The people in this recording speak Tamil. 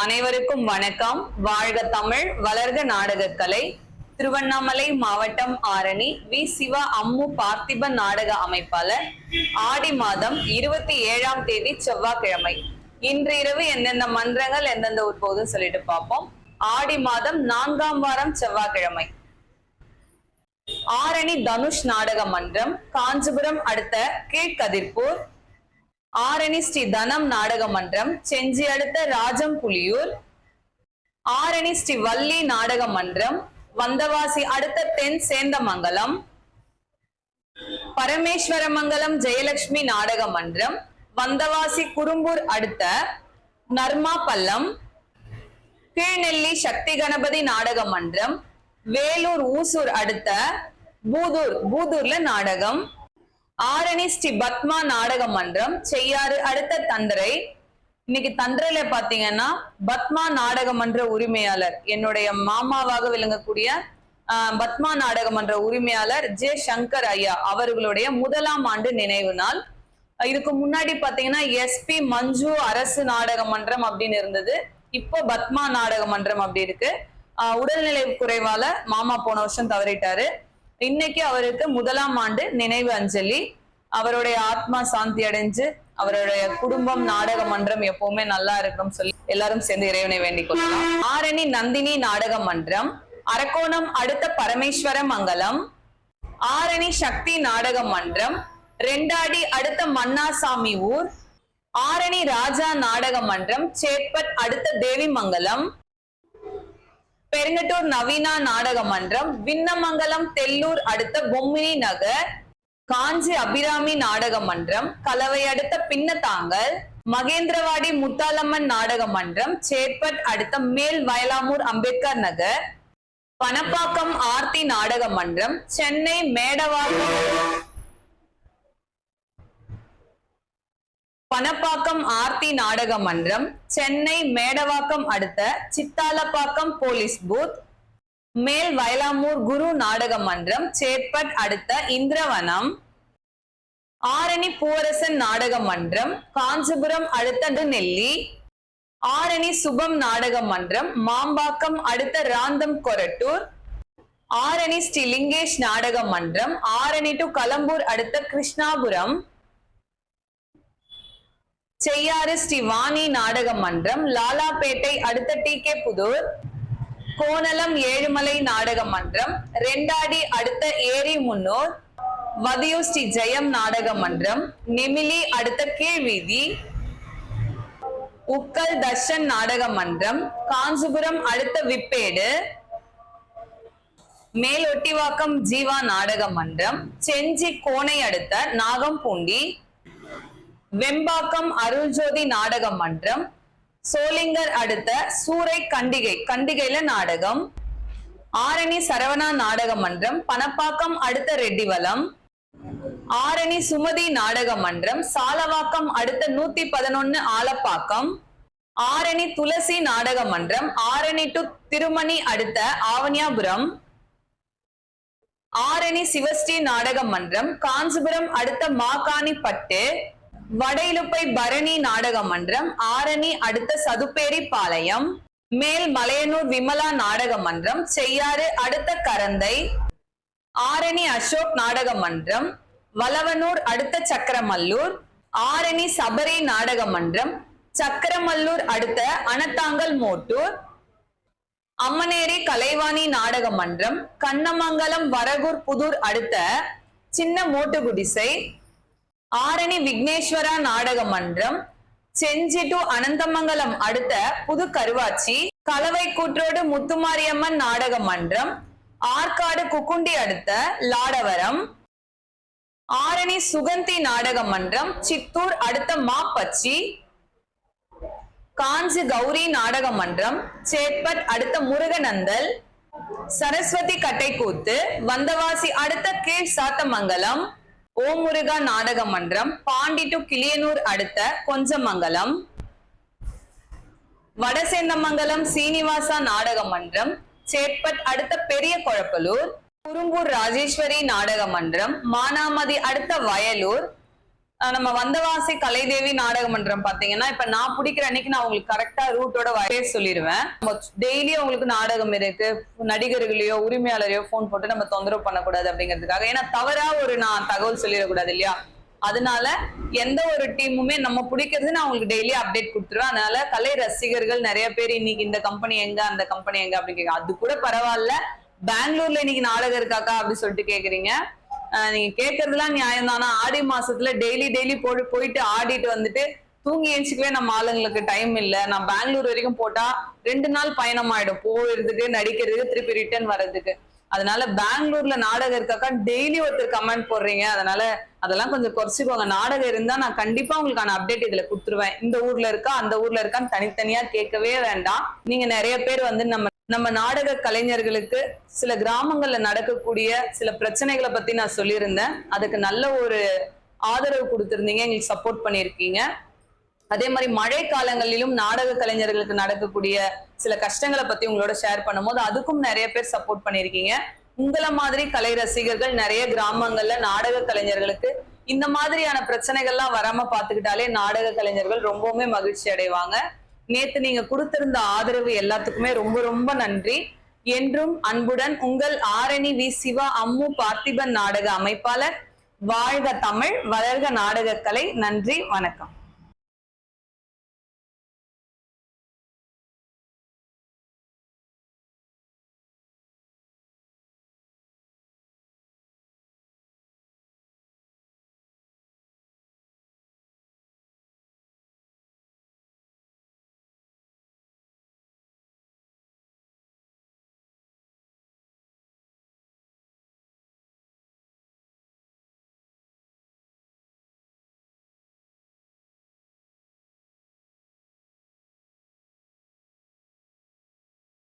அனைவருக்கும் வணக்கம். வாழ்க தமிழ், வளர்க நாடகக்கலை. திருவண்ணாமலை மாவட்டம் ஆரணி வி. சிவா அம்மு பார்த்திபன் நாடக அமைப்பாளர். ஆடி மாதம் 27ஆம் தேதி செவ்வாய்க்கிழமை. இன்று இரவு எந்தெந்த மன்றங்கள் எந்தெந்த ஊர் போகுதுன்னு சொல்லிட்டு பார்ப்போம். ஆடி மாதம் 4ஆம் வாரம் செவ்வாய்க்கிழமை ஆரணி தனுஷ் நாடக மன்றம், காஞ்சிபுரம் அடுத்த கீழ்கதிர்பூர். ஆரணி ஸ்ரீ தனம் நாடக மன்றம், செஞ்சி அடுத்த ராஜம்புலியூர். ஆரணி ஸ்ரீ வள்ளி நாடக மன்றம், வந்தவாசி அடுத்த தென் சேந்தமங்கலம். பரமேஸ்வரமங்கலம் ஜெயலட்சுமி நாடக மன்றம், வந்தவாசி குறும்பூர் அடுத்த நர்மாபல்லம். கீழ்நெல்லி சக்தி கணபதி நாடக மன்றம், வேலூர் ஊசூர் அடுத்த பூதூர்ல நாடகம். ஆரணி ஸ்ரீ பத்மா நாடக மன்றம், செய்யாறு அடுத்த தந்திரை. இன்னைக்கு தந்திரையில பாத்தீங்கன்னா பத்மா நாடக மன்ற உரிமையாளர், என்னுடைய மாமாவாக விளங்கக்கூடிய பத்மா நாடக மன்ற உரிமையாளர் ஜே. சங்கர் ஐயா அவர்களுடைய 1ஆம் ஆண்டு நினைவு நாள். இதுக்கு முன்னாடி பாத்தீங்கன்னா SP மஞ்சு அரசு நாடக மன்றம் அப்படின்னு இருந்தது. இப்போ பத்மா நாடக மன்றம் அப்படி இருக்கு. உடல்நிலை குறைவால மாமா போன வருஷம் தவறிட்டாரு. இன்னைக்கு அவருக்கு 1ஆம் ஆண்டு நினைவு அஞ்சலி. அவருடைய ஆத்மா சாந்தி அடைஞ்சு அவருடைய குடும்பம் நாடக மன்றம் எப்பவுமே நல்லா இருக்கணும் சொல்லி எல்லாரும் சேர்ந்து இறைவனை வேண்டிக் கொள்ளலாம். ஆரணி நந்தினி நாடக மன்றம், அரக்கோணம் அடுத்த பரமேஸ்வர மங்கலம். ஆரணி சக்தி நாடக மன்றம், ரெண்டாடி அடுத்த மன்னாசாமி ஊர். ஆரணி ராஜா நாடக மன்றம், சேப்பட் அடுத்த தேவிமங்கலம். பெருங்கட்டூர் நவீனா நாடக மன்றம், விண்ணமங்கலம் தெல்லூர் அடுத்த பொம்மினி நகர். காஞ்சி அபிராமி நாடக மன்றம், கலவை அடுத்த பின்னத்தாங்கல். மகேந்திரவாடி முத்தாலம்மன் நாடக மன்றம், சேப்பட் அடுத்த மேல் வயலாமூர் அம்பேத்கர் நகர். பணப்பாக்கம் ஆர்த்தி நாடக மன்றம், சென்னை மேடவாக்கம். பணப்பாக்கம் ஆர்த்தி நாடக மன்றம், சென்னை மேடவாக்கம் அடுத்த சித்தாலப்பாக்கம் போலீஸ் பூத். மேல் வயலாமூர் குரு நாடக மன்றம், சேப்பட் அடுத்த இந்திரவனம். ஆரணி பூவரசன் நாடக மன்றம், காஞ்சிபுரம் அடுத்த நெல்லி. ஆரணி சுபம் நாடக மன்றம், மாம்பாக்கம் அடுத்த ராந்தம் கொரட்டூர். ஆரணி ஸ்ரீ லிங்கேஷ் நாடக மன்றம், ஆரணி டு கலம்பூர் அடுத்த கிருஷ்ணாபுரம். செய்யாறு ஸ்ரீ வாணி நாடக மன்றம், லாலாப்பேட்டை அடுத்த TK புதூர். கோணலம் ஏழுமலை நாடக மன்றம், ரெண்டாடி அடுத்த ஏரி முன்னூர். வதியூர் ஸ்ரீ ஜெயம் நாடக மன்றம், நெமிலி அடுத்த கீழ்வீதி. உக்கல் தர்ஷன் நாடக மன்றம், காஞ்சிபுரம் அடுத்த விப்பேடு. மேலொட்டிவாக்கம் ஜீவா நாடக மன்றம், செஞ்சி கோணை அடுத்த நாகம்பூண்டி. வெம்பாக்கம் அருள்ஜோதி நாடக மன்றம், சோளிங்கர் அடுத்த சூறை கண்டிகையில நாடகம். ஆரணி சரவணா நாடக மன்றம், பணப்பாக்கம் அடுத்த ரெட்டிவலம். ஆரணி சுமதி நாடக மன்றம், சாலவாக்கம் அடுத்த 111 ஆலப்பாக்கம். ஆரணி துளசி நாடக மன்றம், ஆரணி டு திருமணி அடுத்த ஆவணியாபுரம். ஆரணி சிவஸ்ரீ நாடக மன்றம், காஞ்சிபுரம் அடுத்த மாகாணிப்பட்டு. வடையிலுப்பை பரணி நாடக மன்றம், ஆரணி அடுத்த சதுப்பேரி பாளையம். மேல் மலையனூர் விமலா நாடக மன்றம், செய்யாறு அடுத்த கரந்தை. ஆரணி அசோக் நாடக மன்றம், வளவனூர் அடுத்த சக்கரமல்லூர். ஆரணி சபரி நாடக மன்றம், சக்கரமல்லூர் அடுத்த அனத்தாங்கல் மோட்டூர். அம்மனேரி கலைவாணி நாடக மன்றம், கண்ணமங்கலம் வரகூர் புதூர் அடுத்த சின்ன மோட்டுகுடிசை. ஆரணி விக்னேஸ்வரா நாடக மன்றம், செஞ்சி டு அனந்தமங்கலம் அடுத்த புது கருவாச்சி. கலவை கூற்றோடு முத்துமாரியம்மன் நாடக மன்றம், ஆற்காடு குக்குண்டி அடுத்த லாடவரம். ஆரணி சுகந்தி நாடக மன்றம், சித்தூர் அடுத்த மாப்பச்சி. காஞ்சி கௌரி நாடக மன்றம், சேப்பட் அடுத்த முருகநந்தல். சரஸ்வதி கட்டைக்கூத்து, வந்தவாசி அடுத்த கீழ் சாத்தமங்கலம். ஓம் முருகா நாடக மன்றம், பாண்டி டு கிளியனூர் அடுத்த கொஞ்சமங்கலம். வடசேந்தமங்கலம் சீனிவாசா நாடக மன்றம், சேப்பட் அடுத்த பெரிய கொழப்பலூர். குறும்பூர் ராஜேஸ்வரி நாடக மன்றம், மானாமதி அடுத்த வயலூர். நம்ம வந்தவாசி கலைதேவி நாடக மன்றம் பாத்தீங்கன்னா, இப்ப நான் பிடிக்கிற அன்னைக்கு நான் உங்களுக்கு கரெக்டா ரூட்டோட பேர் சொல்லிடுவேன். டெய்லி உங்களுக்கு நாடகம் இருக்கு, நடிகர்களையோ உரிமையாளரையோ போன் போட்டு நம்ம தொந்தரவு பண்ணக்கூடாது அப்படிங்கிறதுக்காக. ஏன்னா தவறா ஒரு நான் தகவல் சொல்லிடக்கூடாது இல்லையா? அதனால எந்த ஒரு டீமுமே நம்ம பிடிக்கிறது நான் உங்களுக்கு டெய்லி அப்டேட் கொடுத்துருவேன். அதனால கலை ரசிகர்கள் நிறைய பேர் இன்னைக்கு இந்த கம்பெனி எங்க அந்த கம்பெனி எங்க அப்படின்னு கேட்க, அது கூட பரவாயில்ல. பெங்களூர்ல இன்னைக்கு நாடகம் இருக்காக்கா அப்படின்னு சொல்லிட்டு கேக்குறீங்க. நீங்க கேட்கறதுலாம் நியாயம் தானா? ஆடி மாசத்துல டெய்லி போயிட்டு ஆடிட்டு வந்துட்டு தூங்கி எழுச்சிக்கவே நம்ம ஆளுங்களுக்கு டைம் இல்ல. நான் பெங்களூர் வரைக்கும் போட்டா 2 நாள் பயணம் ஆயிடும், போறதுக்கு நடிக்கிறதுக்கு திருப்பி ரிட்டர்ன் வர்றதுக்கு. அதனால பெங்களூர்ல நாடகம் இருக்காக்கா டெய்லி ஒருத்தர் கமெண்ட் போடுறீங்க. அதனால அதெல்லாம் கொஞ்சம் குறைச்சிக்கோங்க. நாடகம் இருந்தா நான் கண்டிப்பா உங்களுக்கான அப்டேட் இதுல கொடுத்துருவேன். இந்த ஊர்ல இருக்கா அந்த ஊர்ல இருக்கான்னு தனித்தனியா கேட்கவே வேண்டாம். நீங்க நிறைய பேர் வந்து நம்ம நாடக கலைஞர்களுக்கு சில கிராமங்கள்ல நடக்கக்கூடிய சில பிரச்சனைகளை பத்தி நான் சொல்லியிருந்தேன். அதுக்கு நல்ல ஒரு ஆதரவு கொடுத்திருந்தீங்க, எங்களுக்கு சப்போர்ட் பண்ணியிருக்கீங்க. அதே மாதிரி மழை காலங்களிலும் நாடக கலைஞர்களுக்கு நடக்கக்கூடிய சில கஷ்டங்களை பத்தி உங்களோட ஷேர் பண்ணும்போது அதுக்கும் நிறைய பேர் சப்போர்ட் பண்ணியிருக்கீங்க. உங்களை மாதிரி கலை ரசிகர்கள் நிறைய கிராமங்கள்ல நாடக கலைஞர்களுக்கு இந்த மாதிரியான பிரச்சனைகள்லாம் வராம பாத்துக்கிட்டாலே நாடக கலைஞர்கள் ரொம்பவுமே மகிழ்ச்சி அடைவாங்க. நேத்து நீங்க கொடுத்திருந்த ஆதரவு எல்லாத்துக்குமே ரொம்ப ரொம்ப நன்றி. என்றும் அன்புடன் உங்கள் ஆரணி வி சிவா அம்மு பார்த்திபன் நாடக அமைப்பாளர். வாழ்க தமிழ், வளர்க நாடக கலை. நன்றி, வணக்கம்.